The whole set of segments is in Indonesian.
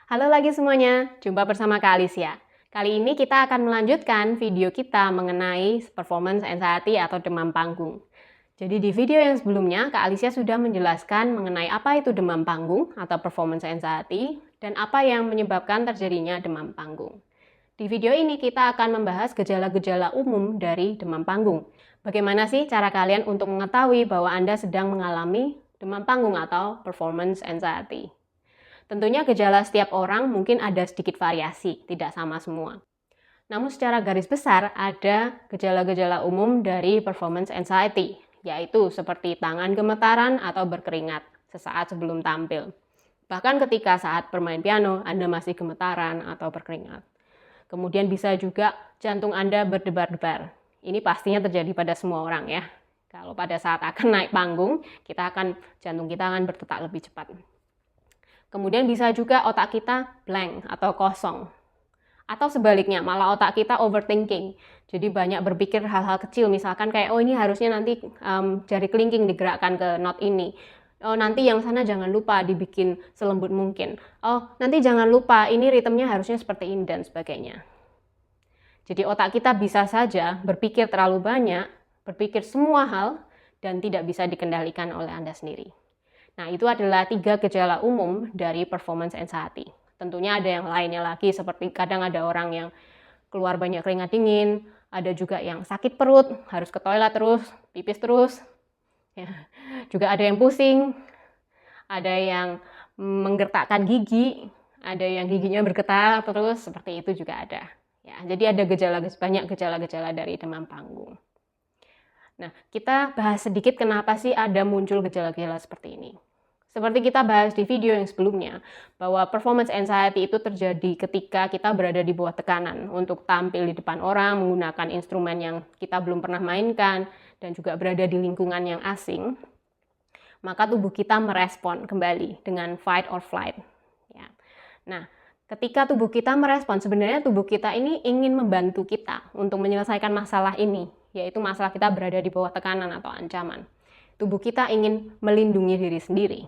Halo lagi semuanya, jumpa bersama Kak Alicia. Kali ini kita akan melanjutkan video kita mengenai performance anxiety atau demam panggung. Jadi di video yang sebelumnya, Kak Alicia sudah menjelaskan mengenai apa itu demam panggung atau performance anxiety dan apa yang menyebabkan terjadinya demam panggung. Di video ini kita akan membahas gejala-gejala umum dari demam panggung. Bagaimana sih cara kalian untuk mengetahui bahwa Anda sedang mengalami demam panggung atau performance anxiety? Tentunya gejala setiap orang mungkin ada sedikit variasi, tidak sama semua. Namun secara garis besar ada gejala-gejala umum dari performance anxiety, yaitu seperti tangan gemetaran atau berkeringat sesaat sebelum tampil. Bahkan ketika saat bermain piano, Anda masih gemetaran atau berkeringat. Kemudian bisa juga jantung Anda berdebar-debar. Ini pastinya terjadi pada semua orang ya. Kalau pada saat akan naik panggung, jantung kita akan berdetak lebih cepat. Kemudian bisa juga otak kita blank atau kosong. Atau sebaliknya, malah otak kita overthinking. Jadi banyak berpikir hal-hal kecil, misalkan kayak, oh ini harusnya nanti jari kelingking digerakkan ke not ini. Oh nanti yang sana jangan lupa dibikin selembut mungkin. Oh nanti jangan lupa ini ritmenya harusnya seperti ini dan sebagainya. Jadi otak kita bisa saja berpikir terlalu banyak, berpikir semua hal, dan tidak bisa dikendalikan oleh Anda sendiri. Nah, itu adalah 3 gejala umum dari performance anxiety. Tentunya ada yang lainnya lagi, seperti kadang ada orang yang keluar banyak keringat dingin, ada juga yang sakit perut, harus ke toilet terus, pipis terus. Ya. Juga ada yang pusing, ada yang menggertakkan gigi, ada yang giginya bergetar terus, seperti itu juga ada. Ya, jadi ada banyak gejala-gejala dari demam panggung. Nah, kita bahas sedikit kenapa sih ada muncul gejala-gejala seperti ini. Seperti kita bahas di video yang sebelumnya, bahwa performance anxiety itu terjadi ketika kita berada di bawah tekanan untuk tampil di depan orang, menggunakan instrumen yang kita belum pernah mainkan, dan juga berada di lingkungan yang asing, maka tubuh kita merespon kembali dengan fight or flight. Ya. Nah, ketika tubuh kita merespon, sebenarnya tubuh kita ini ingin membantu kita untuk menyelesaikan masalah ini, yaitu masalah kita berada di bawah tekanan atau ancaman. Tubuh kita ingin melindungi diri sendiri,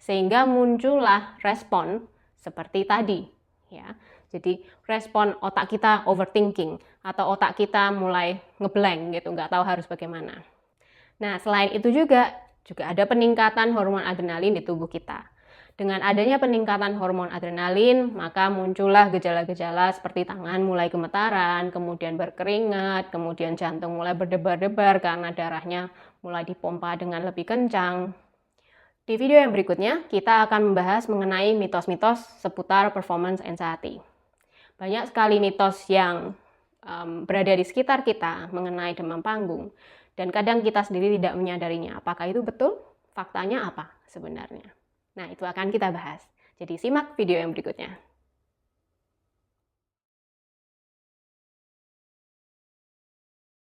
sehingga muncullah respon seperti tadi. Ya. Jadi respon otak kita overthinking, atau otak kita mulai ngeblank gitu, nggak tahu harus bagaimana. Nah, selain itu juga ada peningkatan hormon adrenalin di tubuh kita. Dengan adanya peningkatan hormon adrenalin, maka muncullah gejala-gejala seperti tangan mulai gemetaran, kemudian berkeringat, kemudian jantung mulai berdebar-debar karena darahnya mulai dipompa dengan lebih kencang. Di video yang berikutnya, kita akan membahas mengenai mitos-mitos seputar performance anxiety. Banyak sekali mitos yang berada di sekitar kita mengenai demam panggung, dan kadang kita sendiri tidak menyadarinya. Apakah itu betul? Faktanya apa sebenarnya? Nah, itu akan kita bahas. Jadi simak video yang berikutnya.